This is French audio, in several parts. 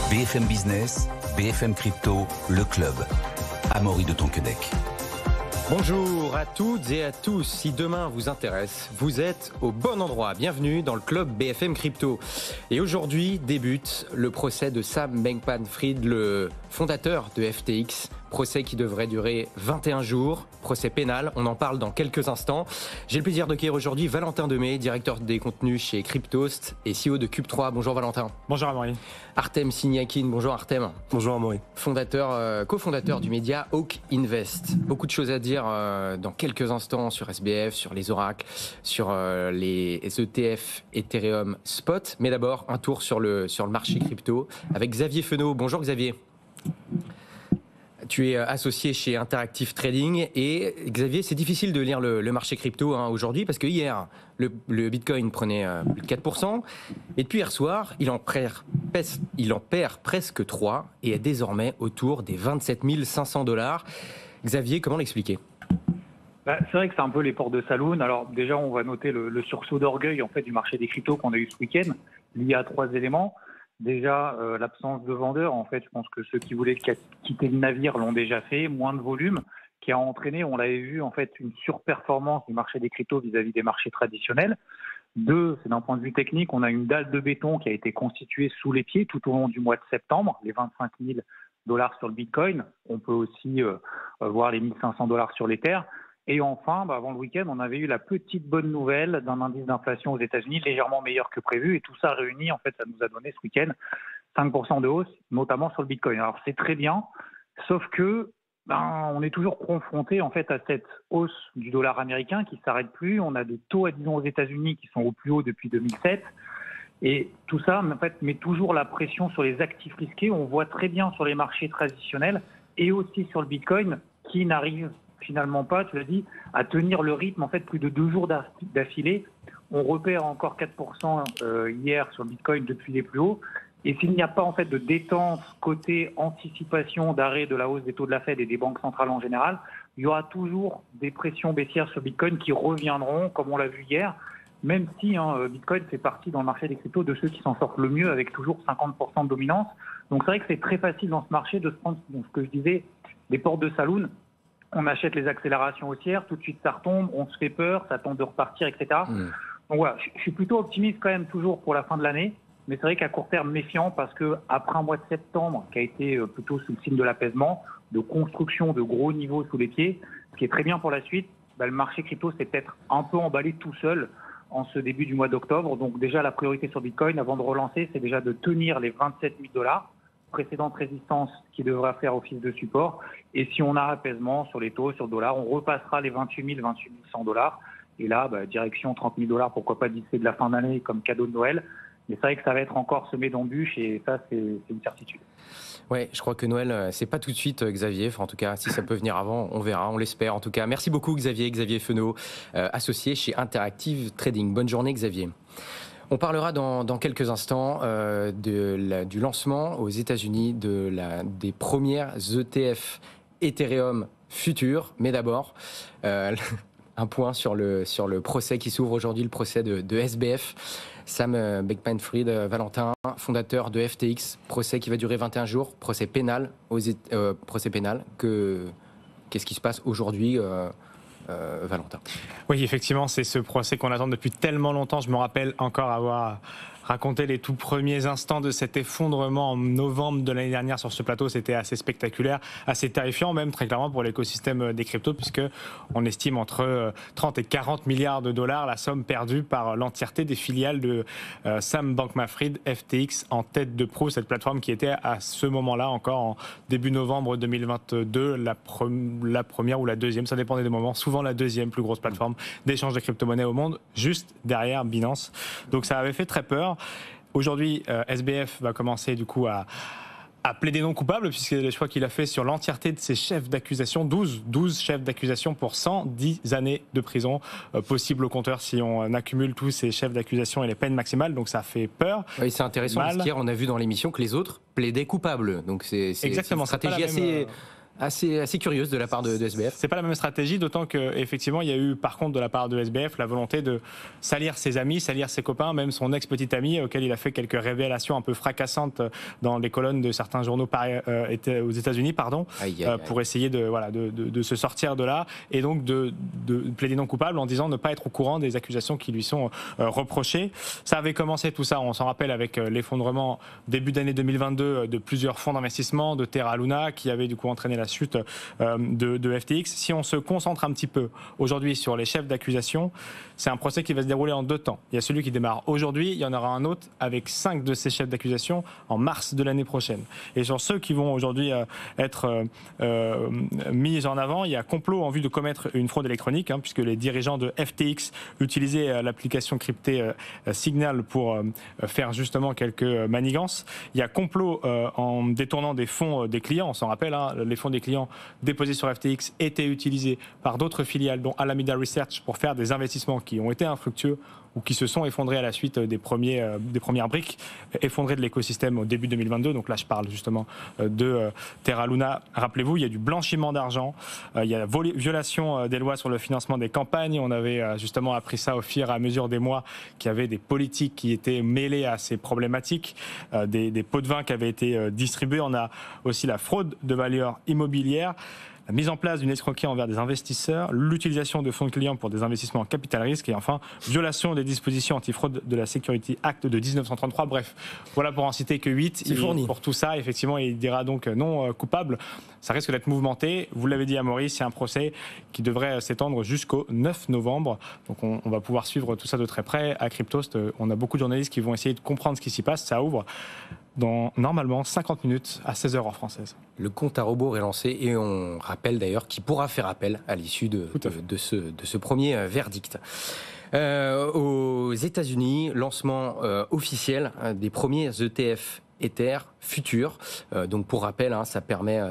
BFM Business, BFM Crypto, le club. Amaury de Tonquedec. Bonjour à toutes et à tous. Si demain vous intéresse, vous êtes au bon endroit. Bienvenue dans le club BFM Crypto. Et aujourd'hui débute le procès de Sam Bankman-Fried, le fondateur de FTX. Procès qui devrait durer 21 jours, procès pénal, on en parle dans quelques instants. J'ai le plaisir d'accueillir aujourd'hui Valentin Demey, directeur des contenus chez Cryptost et CEO de Cube3. Bonjour Valentin. Bonjour Amaury. Artem Signakin, bonjour Artem. Bonjour Amaury. Cofondateur du média Hawk Invest. Beaucoup de choses à dire dans quelques instants sur SBF, sur les oracles, sur les ETF Ethereum Spot. Mais d'abord, un tour sur le marché crypto avec Xavier Fenot. Bonjour Xavier. Tu es associé chez Interactive Trading et Xavier, c'est difficile de lire le marché crypto aujourd'hui parce que hier, le Bitcoin prenait plus de 4% et depuis hier soir, il en perd presque 3 et est désormais autour des 27 500 $. Xavier, comment l'expliquer ? C'est vrai que c'est un peu les portes de saloon. Alors déjà, on va noter le sursaut d'orgueil en fait du marché des cryptos qu'on a eu ce week-end, lié à 3 éléments. Déjà, l'absence de vendeurs, en fait, je pense que ceux qui voulaient quitter le navire l'ont déjà fait, moins de volume, qui a entraîné, on l'avait vu, en fait, une surperformance du marché des cryptos vis-à-vis des marchés traditionnels. Deux, c'est d'un point de vue technique, on a une dalle de béton qui a été constituée sous les pieds tout au long du mois de septembre, les 25 000 $ sur le Bitcoin. On peut aussi voir les 1 500 $ sur l'Ether. Et enfin, avant le week-end, on avait eu la petite bonne nouvelle d'un indice d'inflation aux États-Unis légèrement meilleur que prévu. Et tout ça réuni, en fait, ça nous a donné ce week-end 5% de hausse, notamment sur le Bitcoin. Alors, c'est très bien, sauf que on est toujours confronté, en fait, à cette hausse du dollar américain qui ne s'arrête plus. On a des taux, disons, aux États-Unis qui sont au plus haut depuis 2007. Et tout ça, en fait, met toujours la pression sur les actifs risqués. On voit très bien sur les marchés traditionnels et aussi sur le Bitcoin qui n'arrive finalement pas, tu l'as dit, à tenir le rythme en fait plus de 2 jours d'affilée. On repère encore 4% hier sur le Bitcoin depuis les plus hauts. Et s'il n'y a pas en fait de détente côté anticipation d'arrêt de la hausse des taux de la Fed et des banques centrales en général, il y aura toujours des pressions baissières sur Bitcoin qui reviendront, comme on l'a vu hier, même si Bitcoin fait partie dans le marché des cryptos de ceux qui s'en sortent le mieux avec toujours 50% de dominance. Donc c'est vrai que c'est très facile dans ce marché de se prendre, ce que je disais, des portes de saloon. On achète les accélérations haussières, tout de suite ça retombe, on se fait peur, ça tente de repartir, etc. Donc voilà, je suis plutôt optimiste quand même toujours pour la fin de l'année, mais c'est vrai qu'à court terme méfiant parce qu'après un mois de septembre qui a été plutôt sous le signe de l'apaisement, de construction de gros niveaux sous les pieds, ce qui est très bien pour la suite, le marché crypto s'est peut-être un peu emballé tout seul en ce début du mois d'octobre. Donc déjà la priorité sur Bitcoin avant de relancer, c'est déjà de tenir les 27 000 $. Précédente résistance qui devra faire office de support. Et si on a apaisement sur les taux, sur le dollar, on repassera les 28 100 $. Et là, direction 30 000 $, pourquoi pas d'ici de la fin d'année comme cadeau de Noël. Mais c'est vrai que ça va être encore semé d'embûches et ça, c'est une certitude. Ouais, je crois que Noël, c'est pas tout de suite, Xavier. Enfin, en tout cas, si ça peut venir avant, on verra, on l'espère. En tout cas, merci beaucoup, Xavier Fenot, associé chez Interactive Trading. Bonne journée, Xavier. On parlera dans quelques instants du lancement aux États-Unis des premières ETF Ethereum futures. Mais d'abord, un point sur le procès qui s'ouvre aujourd'hui, le procès de SBF. Sam Bankman-Fried, Valentin, fondateur de FTX, procès qui va durer 21 jours, procès pénal. Qu'est-ce qui se passe aujourd'hui Valentin? Oui, effectivement, c'est ce procès qu'on attend depuis tellement longtemps. Je me rappelle encore avoir raconté les tout premiers instants de cet effondrement en novembre de l'année dernière sur ce plateau. C'était assez spectaculaire, assez terrifiant même très clairement pour l'écosystème des cryptos, puisque on estime entre 30 et 40 milliards de dollars la somme perdue par l'entièreté des filiales de Sam Bankman-Fried, FTX, en tête de proue, cette plateforme qui était à ce moment-là encore en début novembre 2022 la première ou la deuxième, ça dépendait des moments, souvent la deuxième plus grosse plateforme d'échange de crypto-monnaies au monde, juste derrière Binance. Donc ça avait fait très peur. Aujourd'hui, SBF va commencer du coup à plaider non coupable, puisque les choix qu'il a fait sur l'entièreté de ses chefs d'accusation, 12 chefs d'accusation pour 110 années de prison possible au compteur si on accumule tous ces chefs d'accusation et les peines maximales, donc ça fait peur. Oui, c'est intéressant parce qu'hier on a vu dans l'émission que les autres plaidaient coupables, donc c'est exactement, une stratégie assez assez curieuse de la part de SBF. C'est pas la même stratégie, d'autant qu'effectivement, il y a eu par contre de la part de SBF la volonté de salir ses amis, salir ses copains, même son ex-petit ami auquel il a fait quelques révélations un peu fracassantes dans les colonnes de certains journaux aux États-Unis, pour essayer de se sortir de là et donc de plaider non coupable en disant ne pas être au courant des accusations qui lui sont reprochées. Ça avait commencé tout ça, on s'en rappelle, avec l'effondrement début d'année 2022 de plusieurs fonds d'investissement, de Terra Luna, qui avait du coup entraîné la chute de FTX. Si on se concentre un petit peu aujourd'hui sur les chefs d'accusation, c'est un procès qui va se dérouler en 2 temps. Il y a celui qui démarre aujourd'hui, il y en aura un autre avec 5 de ces chefs d'accusation en mars de l'année prochaine. Et sur ceux qui vont aujourd'hui être mis en avant, il y a complot en vue de commettre une fraude électronique, puisque les dirigeants de FTX utilisaient l'application cryptée Signal pour faire justement quelques manigances. Il y a complot en détournant des fonds des clients, on s'en rappelle, les fonds des clients déposés sur FTX étaient utilisés par d'autres filiales, dont Alameda Research, pour faire des investissements qui ont été infructueux ou qui se sont effondrés à la suite des premières briques effondrées de l'écosystème au début 2022. Donc là, je parle justement de Terra Luna. Rappelez-vous, il y a du blanchiment d'argent, il y a la violation des lois sur le financement des campagnes. On avait justement appris ça au fur et à mesure des mois, qu'il y avait des politiques qui étaient mêlées à ces problématiques, des pots de vin qui avaient été distribués. On a aussi la fraude de valeurs immobilières, la mise en place d'une escroquerie envers des investisseurs, l'utilisation de fonds de clients pour des investissements en capital risque et enfin, violation des dispositions antifraude de la Security Act de 1933. Bref, voilà pour en citer que 8. C'est fourni. Pour tout ça, effectivement, il dira donc non coupable. Ça risque d'être mouvementé. Vous l'avez dit à Maurice, c'est un procès qui devrait s'étendre jusqu'au 9 novembre. Donc on va pouvoir suivre tout ça de très près. À Cryptost, on a beaucoup de journalistes qui vont essayer de comprendre ce qui s'y passe. Ça ouvre dans normalement 50 minutes à 16h heure française. Le compte à rebours est lancé et on rappelle d'ailleurs qu'il pourra faire appel à l'issue de ce premier verdict. Aux États-Unis, lancement officiel des premiers ETF Ether futurs. Donc pour rappel, ça permet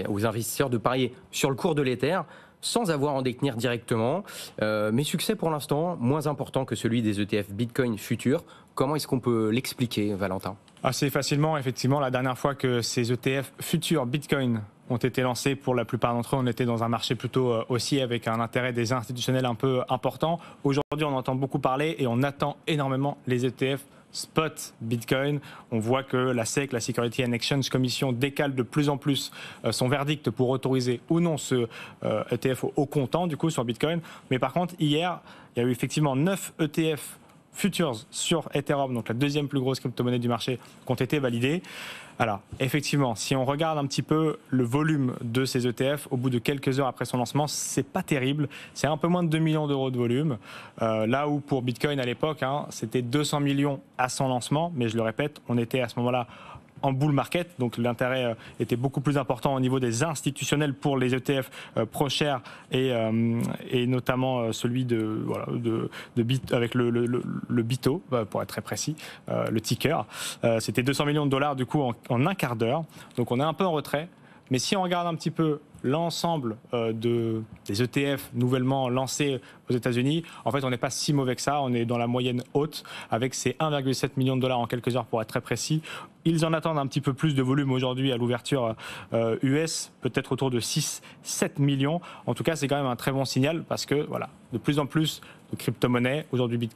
aux investisseurs de parier sur le cours de l'Ether sans avoir à en détenir directement. Mais succès pour l'instant, moins important que celui des ETF Bitcoin futurs. Comment est-ce qu'on peut l'expliquer, Valentin ? Assez facilement, effectivement. La dernière fois que ces ETF futurs Bitcoin ont été lancés, pour la plupart d'entre eux, on était dans un marché plutôt haussier avec un intérêt des institutionnels un peu important. Aujourd'hui, on entend beaucoup parler et on attend énormément les ETF spot Bitcoin. On voit que la SEC, la Security and Exchange Commission, décale de plus en plus son verdict pour autoriser ou non ce ETF au comptant, du coup, sur Bitcoin. Mais par contre, hier, il y a eu effectivement 9 ETF futures sur Ethereum, donc la deuxième plus grosse crypto-monnaie du marché, qui ont été validées. Alors, effectivement, si on regarde un petit peu le volume de ces ETF, au bout de quelques heures après son lancement, c'est pas terrible. C'est un peu moins de 2 millions d'euros de volume. Là où pour Bitcoin à l'époque, c'était 200 millions à son lancement. Mais je le répète, on était à ce moment-là en bull market, donc l'intérêt était beaucoup plus important au niveau des institutionnels pour les ETF ProShare et notamment celui de avec le BITO, pour être très précis, le ticker. C'était 200 millions de dollars du coup en un quart d'heure, donc on est un peu en retrait. Mais si on regarde un petit peu l'ensemble des ETF nouvellement lancés aux États-Unis, en fait, on n'est pas si mauvais que ça. On est dans la moyenne haute avec ces 1,7 million de dollars en quelques heures pour être très précis. Ils en attendent un petit peu plus de volume aujourd'hui à l'ouverture US, peut-être autour de 6-7 millions. En tout cas, c'est quand même un très bon signal parce que voilà, de plus en plus de crypto-monnaies, aujourd'hui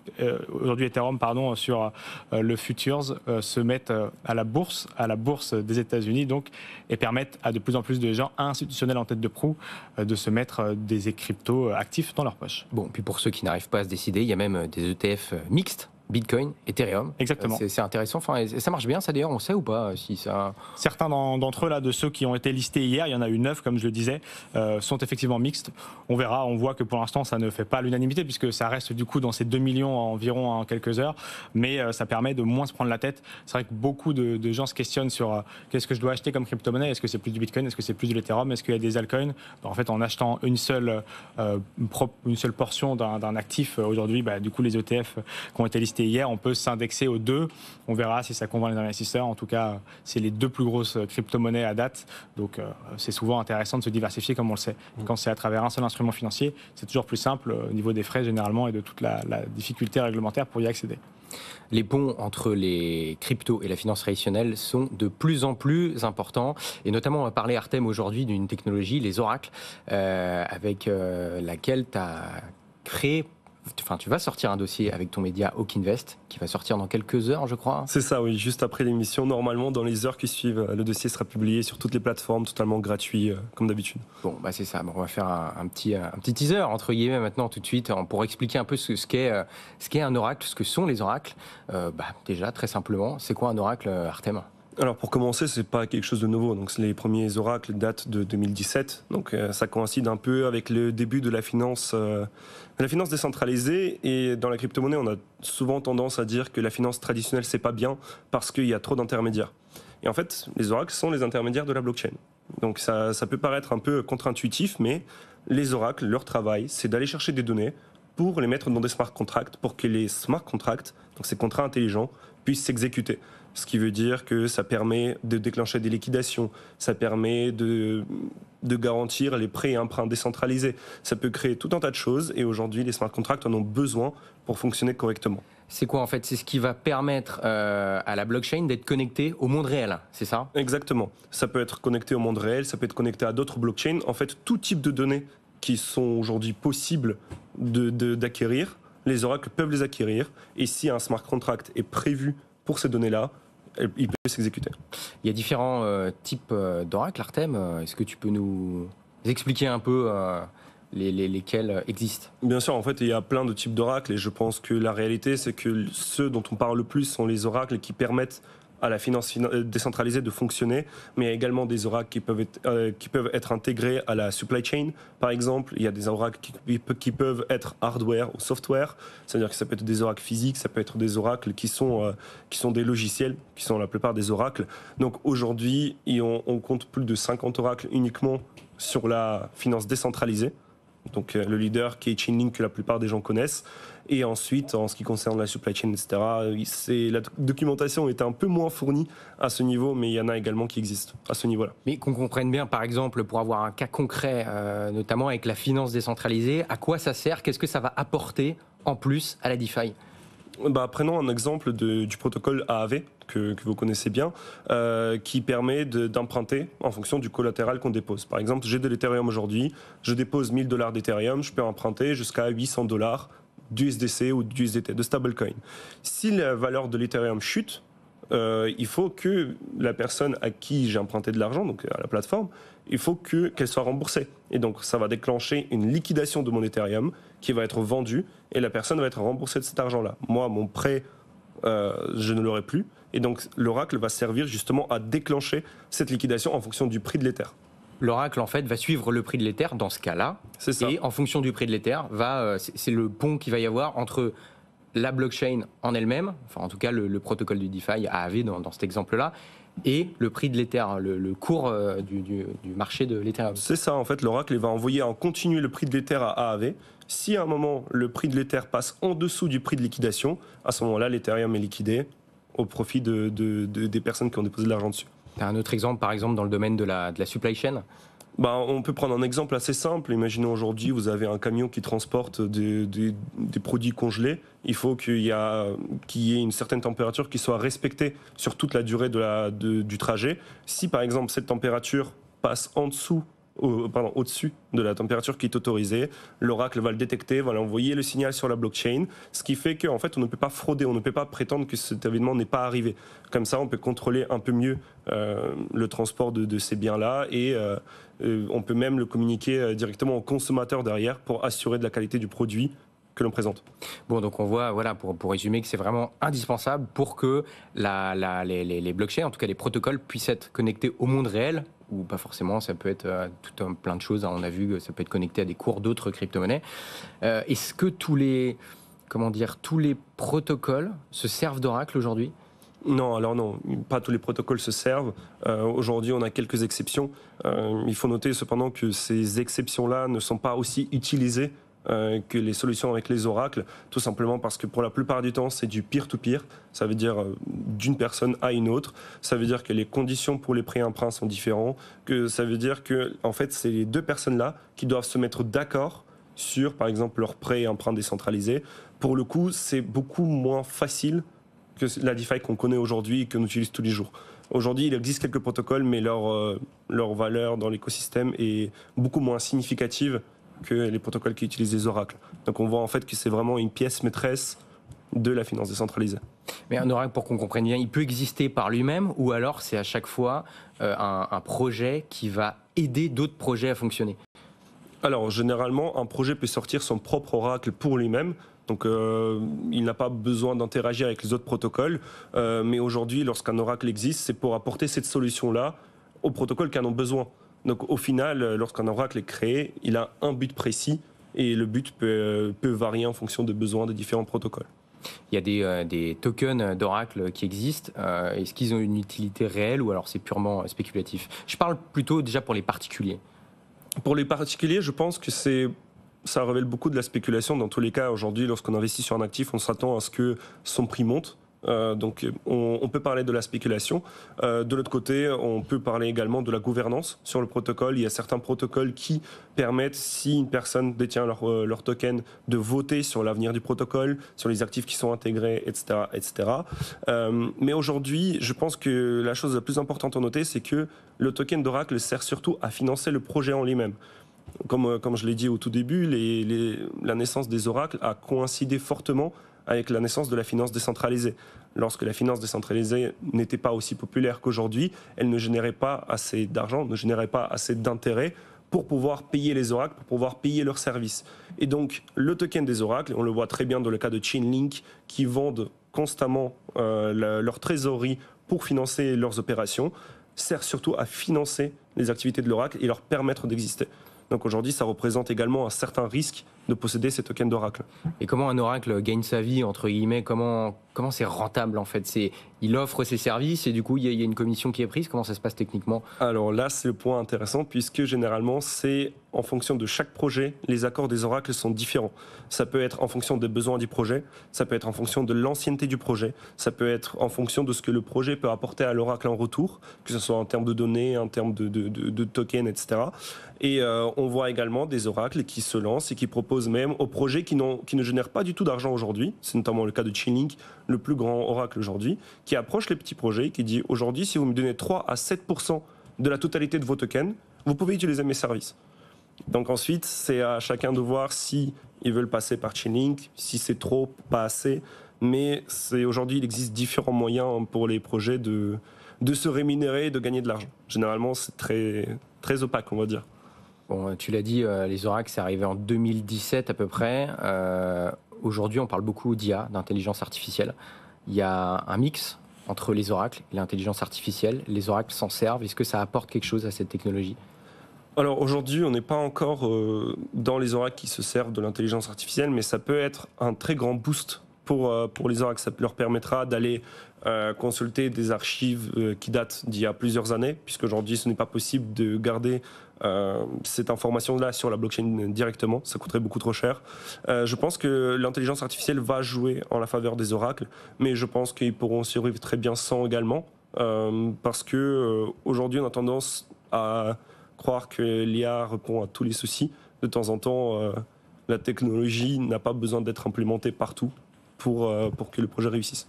Ethereum, sur le futures, se mettent à la bourse des États-Unis, donc, et permettent à de plus en plus de gens institutionnels en tête de proue de se mettre des cryptos actifs dans leur poche. Bon, puis pour ceux qui n'arrivent pas à se décider, il y a même des ETF mixtes. Bitcoin, Ethereum. Exactement. C'est intéressant. Enfin, ça marche bien, ça d'ailleurs, on sait ou pas si ça... Certains d'entre eux, là, de ceux qui ont été listés hier, il y en a eu 9, comme je le disais, sont effectivement mixtes. On verra, on voit que pour l'instant, ça ne fait pas l'unanimité, puisque ça reste du coup dans ces 2 millions environ en quelques heures, mais ça permet de moins se prendre la tête. C'est vrai que beaucoup de gens se questionnent sur qu'est-ce que je dois acheter comme crypto-monnaie. Est-ce que c'est plus du Bitcoin? Est-ce que c'est plus de l'Ethereum? Est-ce qu'il y a des altcoins? En fait, en achetant une seule portion d'un actif, aujourd'hui, du coup, les ETF qui ont été listés hier, on peut s'indexer aux deux. On verra si ça convainc les investisseurs. En tout cas, c'est les 2 plus grosses crypto-monnaies à date. Donc, c'est souvent intéressant de se diversifier, comme on le sait. Quand c'est à travers un seul instrument financier, c'est toujours plus simple au niveau des frais, généralement, et de toute la difficulté réglementaire pour y accéder. Les ponts entre les cryptos et la finance traditionnelle sont de plus en plus importants. Et notamment, on va parler, Artem, aujourd'hui d'une technologie, les oracles, avec laquelle tu as créé... Enfin, tu vas sortir un dossier avec ton média Hawk Invest, qui va sortir dans quelques heures, je crois. C'est ça, oui, juste après l'émission. Normalement, dans les heures qui suivent, le dossier sera publié sur toutes les plateformes, totalement gratuit, comme d'habitude. Bon, bah c'est ça. Bon, on va faire un petit teaser, entre guillemets, maintenant, tout de suite, pour expliquer un peu ce qu'est un oracle, ce que sont les oracles. Déjà, très simplement, c'est quoi un oracle, Artem ? Alors pour commencer, c'est pas quelque chose de nouveau. Donc les premiers oracles datent de 2017. Donc ça coïncide un peu avec le début de la finance décentralisée. Et dans la crypto-monnaie, on a souvent tendance à dire que la finance traditionnelle c'est pas bien parce qu'il y a trop d'intermédiaires. Et en fait, les oracles sont les intermédiaires de la blockchain. Donc ça peut paraître un peu contre-intuitif, mais les oracles, leur travail, c'est d'aller chercher des données pour les mettre dans des smart contracts, pour que les smart contracts, donc ces contrats intelligents, puissent s'exécuter. Ce qui veut dire que ça permet de déclencher des liquidations, ça permet de garantir les prêts et emprunts décentralisés. Ça peut créer tout un tas de choses et aujourd'hui, les smart contracts en ont besoin pour fonctionner correctement. C'est quoi en fait ? C'est ce qui va permettre à la blockchain d'être connectée au monde réel, c'est ça ? Exactement. Ça peut être connecté au monde réel, ça peut être connecté à d'autres blockchains. En fait, tout type de données qui sont aujourd'hui possibles d'acquérir, les oracles peuvent les acquérir. Et si un smart contract est prévu pour ces données-là, il peut s'exécuter. Il y a différents types d'oracles, Artem. Est-ce que tu peux nous expliquer un peu lesquels existent ? Bien sûr, en fait, il y a plein de types d'oracles et je pense que la réalité, c'est que ceux dont on parle le plus sont les oracles qui permettent à la finance décentralisée de fonctionner, mais il y a également des oracles qui peuvent être intégrés à la supply chain. Par exemple, il y a des oracles qui peuvent être hardware ou software, c'est-à-dire que ça peut être des oracles physiques, ça peut être des oracles qui sont des logiciels, qui sont la plupart des oracles. Donc aujourd'hui, on compte plus de 50 oracles uniquement sur la finance décentralisée. Donc le leader qui est Chainlink, que la plupart des gens connaissent. Et ensuite, en ce qui concerne la supply chain, etc., la documentation est un peu moins fournie à ce niveau, mais il y en a également qui existent à ce niveau-là. Mais qu'on comprenne bien, par exemple, pour avoir un cas concret, notamment avec la finance décentralisée, à quoi ça sert ? Qu'est-ce que ça va apporter en plus à la DeFi ? Prenons un exemple du protocole AAV, que vous connaissez bien, qui permet d'emprunter en fonction du collatéral qu'on dépose. Par exemple, j'ai de l'Ethereum aujourd'hui, je dépose $1000 d'Ethereum, je peux emprunter jusqu'à $800 d'USDC ou d'USDT, de stablecoin. Si la valeur de l'Ethereum chute, il faut que la personne à qui j'ai emprunté de l'argent, donc à la plateforme, il faut qu'elle soit remboursée. Et donc ça va déclencher une liquidation de mon Ethereum qui va être vendue et la personne va être remboursée de cet argent-là. Moi, mon prêt, je ne l'aurai plus. Et donc l'oracle va servir justement à déclencher cette liquidation en fonction du prix de l'Ether. L'oracle, en fait, va suivre le prix de l'Ether dans ce cas-là. C'est ça. Et en fonction du prix de l'Ether, c'est le pont qu'il va y avoir entre la blockchain en elle-même, enfin en tout cas le protocole du DeFi AAV dans cet exemple-là, et le prix de l'Ether, le cours du marché de l'Ethereum. C'est ça, en fait, l'oracle il va envoyer en continu le prix de l'Ether à AAV. Si à un moment, le prix de l'Ether passe en dessous du prix de liquidation, à ce moment-là, l'Ethereum est liquidé au profit des personnes qui ont déposé de l'argent dessus. Tu as un autre exemple, par exemple, dans le domaine de la supply chain ? On peut prendre un exemple assez simple. Imaginons aujourd'hui, vous avez un camion qui transporte des produits congelés. Il faut qu'il y ait une certaine température qui soit respectée sur toute la durée du trajet. Si par exemple cette température passe au-dessus de la température qui est autorisée, l'oracle va le détecter, va l'envoyer le signal sur la blockchain, ce qui fait qu'en fait on ne peut pas frauder, on ne peut pas prétendre que cet événement n'est pas arrivé. Comme ça on peut contrôler un peu mieux le transport de ces biens-là et on peut même le communiquer directement au consommateur derrière pour assurer de la qualité du produit que l'on présente. Bon, donc on voit, voilà, pour résumer, que c'est vraiment indispensable pour que les blockchains, en tout cas les protocoles, puissent être connectés au monde réel, ou pas forcément, ça peut être plein de choses. On a vu que ça peut être connecté à des cours d'autres crypto-monnaies. Est-ce que tous les protocoles se servent d'oracle aujourd'hui ? Non, alors non, pas tous les protocoles se servent. Aujourd'hui, on a quelques exceptions. Il faut noter cependant que ces exceptions-là ne sont pas aussi utilisées que les solutions avec les oracles, tout simplement parce que pour la plupart du temps, c'est du peer-to-peer. Ça veut dire d'une personne à une autre. Ça veut dire que les conditions pour les prêts emprunts sont différentes. Que ça veut dire que, en fait, c'est les deux personnes-là qui doivent se mettre d'accord sur, par exemple, leurs prêts et emprunts décentralisés. Pour le coup, c'est beaucoup moins facile que la DeFi qu'on connaît aujourd'hui et qu'on utilise tous les jours. Aujourd'hui, il existe quelques protocoles, mais leur valeur dans l'écosystème est beaucoup moins significative que les protocoles qui utilisent les oracles. Donc on voit en fait que c'est vraiment une pièce maîtresse de la finance décentralisée. Mais un oracle, pour qu'on comprenne bien, il peut exister par lui-même ou alors c'est à chaque fois un projet qui va aider d'autres projets à fonctionner? Alors généralement, un projet peut sortir son propre oracle pour lui-même. Donc il n'a pas besoin d'interagir avec les autres protocoles. Mais aujourd'hui, lorsqu'un oracle existe, c'est pour apporter cette solution-là aux protocoles qui en ont besoin. Donc au final, lorsqu'un oracle est créé, il a un but précis et le but peut varier en fonction des besoins des différents protocoles. Il y a des tokens d'oracle qui existent. Est-ce qu'ils ont une utilité réelle ou alors c'est purement spéculatif? Je parle plutôt déjà pour les particuliers. Pour les particuliers, je pense que ça révèle beaucoup de la spéculation. Dans tous les cas, aujourd'hui, lorsqu'on investit sur un actif, on s'attend à ce que son prix monte. Donc on peut parler de la spéculation. De l'autre côté, on peut parler également de la gouvernance sur le protocole. Il y a certains protocoles qui permettent, si une personne détient leur token, de voter sur l'avenir du protocole, sur les actifs qui sont intégrés, etc. etc. Mais aujourd'hui, je pense que la chose la plus importante à noter, c'est que le token d'Oracle sert surtout à financer le projet en lui-même. Comme je l'ai dit au tout début, la naissance des oracles a coïncidé fortement avec la naissance de la finance décentralisée. Lorsque la finance décentralisée n'était pas aussi populaire qu'aujourd'hui, elle ne générait pas assez d'argent, ne générait pas assez d'intérêt pour pouvoir payer les oracles, pour pouvoir payer leurs services. Et donc, le token des oracles, on le voit très bien dans le cas de Chainlink, qui vendent constamment leur trésorerie pour financer leurs opérations, sert surtout à financer les activités de l'oracle et leur permettre d'exister. Donc aujourd'hui, ça représente également un certain risque de posséder ces tokens d'oracle. Et comment un oracle gagne sa vie, entre guillemets? Comment c'est rentable en fait? Il offre ses services et du coup, il y a une commission qui est prise. Comment ça se passe techniquement? Alors là, c'est le point intéressant puisque généralement, c'est en fonction de chaque projet, les accords des oracles sont différents. Ça peut être en fonction des besoins du projet, ça peut être en fonction de l'ancienneté du projet, ça peut être en fonction de ce que le projet peut apporter à l'oracle en retour, que ce soit en termes de données, en termes de tokens, etc. Et on voit également des oracles qui se lancent et qui proposent même aux projets qui ne génèrent pas du tout d'argent aujourd'hui, c'est notamment le cas de Chainlink, le plus grand oracle aujourd'hui, qui approche les petits projets, qui dit aujourd'hui, si vous me donnez 3 à 7% de la totalité de vos tokens, vous pouvez utiliser mes services. Donc ensuite, c'est à chacun de voir si ils veulent passer par Chainlink, si c'est trop, pas assez. Mais aujourd'hui, il existe différents moyens pour les projets de se rémunérer et de gagner de l'argent. Généralement, c'est très, très opaque, on va dire. Bon, tu l'as dit, les oracles, c'est arrivé en 2017 à peu près. Aujourd'hui, on parle beaucoup d'IA, d'intelligence artificielle. Il y a un mix entre les oracles et l'intelligence artificielle. Les oracles s'en servent. Est-ce que ça apporte quelque chose à cette technologie? Alors aujourd'hui, on n'est pas encore dans les oracles qui se servent de l'intelligence artificielle, mais ça peut être un très grand boost pour les oracles. Ça leur permettra d'aller consulter des archives qui datent d'il y a plusieurs années, puisqu'aujourd'hui, ce n'est pas possible de garder cette information-là sur la blockchain directement. Ça coûterait beaucoup trop cher. Je pense que l'intelligence artificielle va jouer en la faveur des oracles, mais je pense qu'ils pourront survivre très bien sans également, parce que aujourd'hui, on a tendance à croire que l'IA répond à tous les soucis. De temps en temps, la technologie n'a pas besoin d'être implémentée partout pour que le projet réussisse.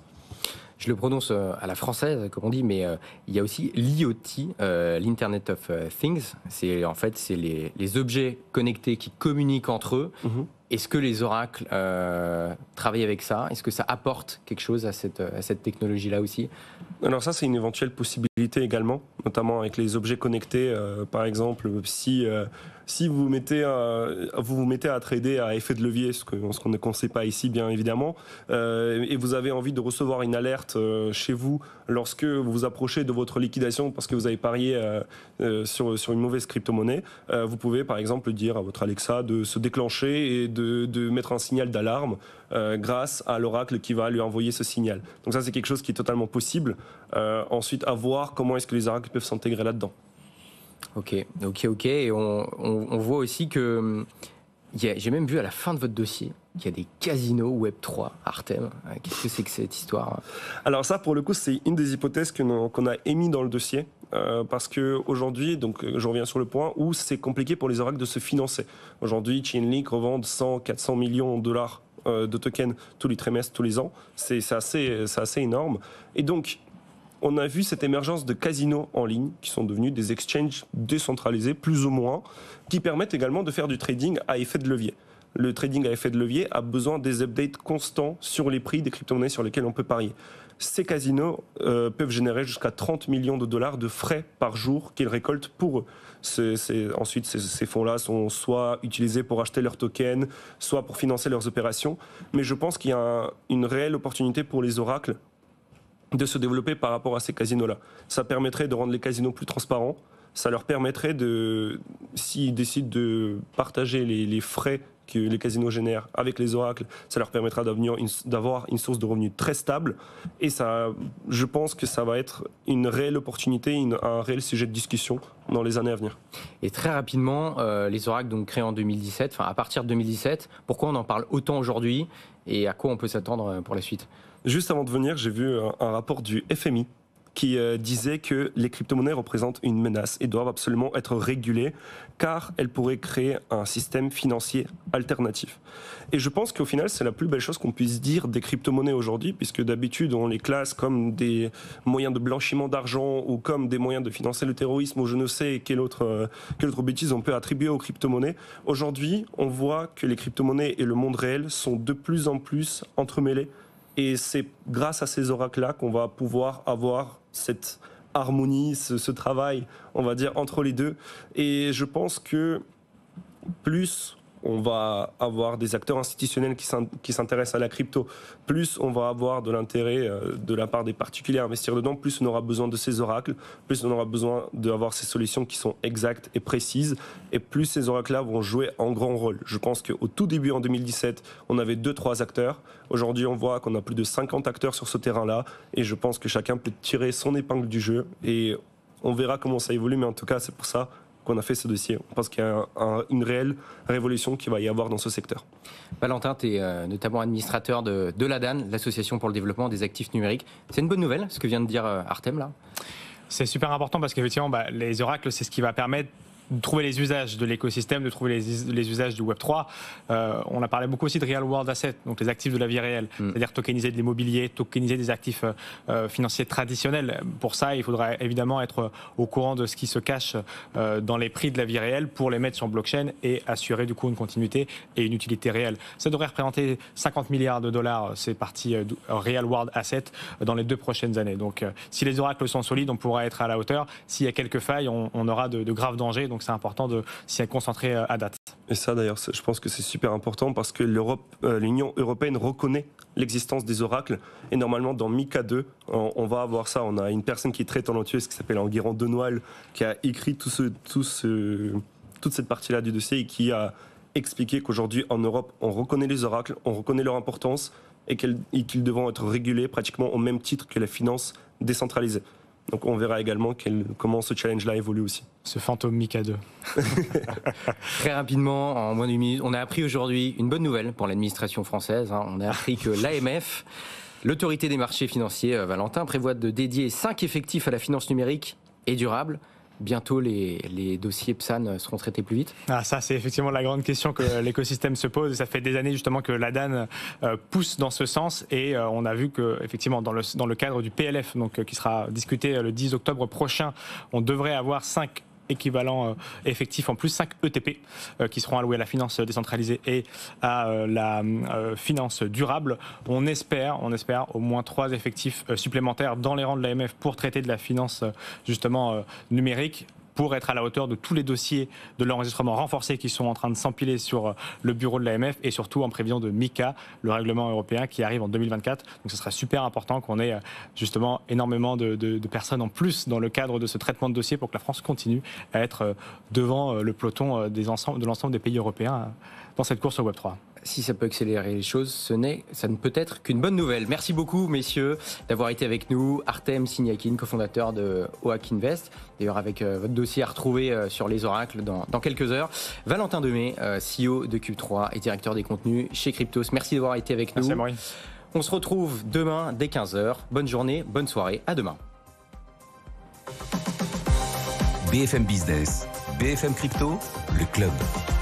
Je le prononce à la française, comme on dit, mais il y a aussi l'IoT, l'Internet of Things. C'est les objets connectés qui communiquent entre eux. Mm-hmm. Est-ce que les oracles travaillent avec ça? Est-ce que ça apporte quelque chose à cette technologie-là aussi? Alors ça, c'est une éventuelle possibilité également, notamment avec les objets connectés. Par exemple, si vous vous mettez à trader à effet de levier, ce qu'on ne conseille pas ici, bien évidemment, et vous avez envie de recevoir une alerte chez vous lorsque vous vous approchez de votre liquidation parce que vous avez parié sur une mauvaise crypto-monnaie, vous pouvez par exemple dire à votre Alexa de se déclencher et de mettre un signal d'alarme grâce à l'oracle qui va lui envoyer ce signal. Donc ça, c'est quelque chose qui est totalement possible. Ensuite, à voir comment est-ce que les oracles peuvent s'intégrer là-dedans. Ok. Et on voit aussi que j'ai même vu à la fin de votre dossier qu'il y a des casinos Web3 Artem. Qu'est-ce que c'est que cette histoire? Alors ça, pour le coup, c'est une des hypothèses qu'on a émis dans le dossier. parce qu'aujourd'hui, donc je reviens sur le point où c'est compliqué pour les oracles de se financer. Aujourd'hui, Chainlink revend 100-400 millions de dollars de tokens tous les trimestres, tous les ans. C'est assez énorme. Et donc, on a vu cette émergence de casinos en ligne qui sont devenus des exchanges décentralisés, plus ou moins, qui permettent également de faire du trading à effet de levier. Le trading à effet de levier a besoin des updates constants sur les prix des crypto-monnaies sur lesquelles on peut parier. Ces casinos peuvent générer jusqu'à 30 millions de dollars de frais par jour qu'ils récoltent pour eux. Ensuite, ces fonds-là sont soit utilisés pour acheter leurs tokens, soit pour financer leurs opérations. Mais je pense qu'il y a une réelle opportunité pour les oracles de se développer par rapport à ces casinos-là. Ça permettrait de rendre les casinos plus transparents. Ça leur permettrait s'ils décident de partager les frais que les casinos génèrent avec les oracles, ça leur permettra d'avoir une source de revenus très stable. Et ça, je pense que ça va être une réelle opportunité, un réel sujet de discussion dans les années à venir. Et très rapidement, les oracles donc créés en 2017, enfin à partir de 2017, pourquoi on en parle autant aujourd'hui et à quoi on peut s'attendre pour la suite? Juste avant de venir, j'ai vu un rapport du FMI qui disait que les crypto-monnaies représentent une menace et doivent absolument être régulées car elles pourraient créer un système financier alternatif. Et je pense qu'au final, c'est la plus belle chose qu'on puisse dire des crypto-monnaies aujourd'hui, puisque d'habitude, on les classe comme des moyens de blanchiment d'argent ou comme des moyens de financer le terrorisme ou je ne sais quelle autre bêtise on peut attribuer aux crypto-monnaies. Aujourd'hui, on voit que les crypto-monnaies et le monde réel sont de plus en plus entremêlés. Et c'est grâce à ces oracles-là qu'on va pouvoir avoir cette harmonie, ce travail, on va dire, entre les deux. Et je pense que plus on va avoir des acteurs institutionnels qui s'intéressent à la crypto, plus on va avoir de l'intérêt de la part des particuliers à investir dedans, plus on aura besoin de ces oracles, plus on aura besoin d'avoir ces solutions qui sont exactes et précises, et plus ces oracles-là vont jouer un grand rôle. Je pense qu'au tout début, en 2017, on avait 2-3 acteurs. Aujourd'hui, on voit qu'on a plus de 50 acteurs sur ce terrain-là, et je pense que chacun peut tirer son épingle du jeu, et on verra comment ça évolue, mais en tout cas, c'est pour ça qu'on a fait ce dossier. On pense qu'il y a une réelle révolution qui va y avoir dans ce secteur. Valentin, tu es notamment administrateur de l'ADAN, l'Association pour le développement des actifs numériques. C'est une bonne nouvelle, ce que vient de dire Artem, là? C'est super important parce qu'effectivement, les oracles, c'est ce qui va permettre de trouver les usages de l'écosystème, de trouver les usages du Web3. On a parlé beaucoup aussi de Real World Assets, donc les actifs de la vie réelle, c'est-à-dire tokeniser de l'immobilier, tokeniser des actifs financiers traditionnels. Pour ça, il faudra évidemment être au courant de ce qui se cache dans les prix de la vie réelle pour les mettre sur blockchain et assurer du coup une continuité et une utilité réelle. Ça devrait représenter 50 milliards de dollars, c'est parti Real World Assets dans les 2 prochaines années. Donc si les oracles sont solides, on pourra être à la hauteur. S'il y a quelques failles, on aura de graves dangers. Donc c'est important de s'y concentrer à date. Et ça d'ailleurs, je pense que c'est super important parce que l'Union européenne reconnaît l'existence des oracles. Et normalement, dans MiCA 2, on va avoir ça. On a une personne qui est très talentueuse qui s'appelle Enguerrand Denoël, qui a écrit toute cette partie-là du dossier et qui a expliqué qu'aujourd'hui, en Europe, on reconnaît les oracles, on reconnaît leur importance et qu'ils devront être régulés pratiquement au même titre que la finance décentralisée. Donc on verra également comment ce challenge-là évolue aussi. Ce fantôme MiCA 2. Très rapidement, en moins d'une minute, on a appris aujourd'hui une bonne nouvelle pour l'administration française. On a appris que l'AMF, l'autorité des marchés financiers, Valentin, prévoit de dédier 5 effectifs à la finance numérique et durable. Bientôt, les dossiers PSAN seront traités plus vite? Ça, c'est effectivement la grande question que l'écosystème se pose. Ça fait des années justement que l'ADAN pousse dans ce sens et on a vu que effectivement dans le cadre du PLF, donc qui sera discuté le 10 octobre prochain, on devrait avoir 5 équivalents effectifs en plus, 5 ETP qui seront alloués à la finance décentralisée et à la finance durable. On espère au moins 3 effectifs supplémentaires dans les rangs de l'AMF pour traiter de la finance justement numérique, pour être à la hauteur de tous les dossiers de l'enregistrement renforcé qui sont en train de s'empiler sur le bureau de l'AMF et surtout en prévision de MiCA, le règlement européen qui arrive en 2024. Donc ce sera super important qu'on ait justement énormément de personnes en plus dans le cadre de ce traitement de dossier pour que la France continue à être devant le peloton de l'ensemble des pays européens dans cette course au Web3. Si ça peut accélérer les choses, ça ne peut être qu'une bonne nouvelle. Merci beaucoup, messieurs, d'avoir été avec nous. Artem Signakin, cofondateur de OAK Invest. D'ailleurs, avec votre dossier à retrouver sur les oracles dans quelques heures. Valentin Demey, CEO de Cube3 et directeur des contenus chez Cryptos. Merci d'avoir été avec nous. Merci, Amaury. On se retrouve demain dès 15h. Bonne journée, bonne soirée. À demain. BFM Business, BFM Crypto, le club.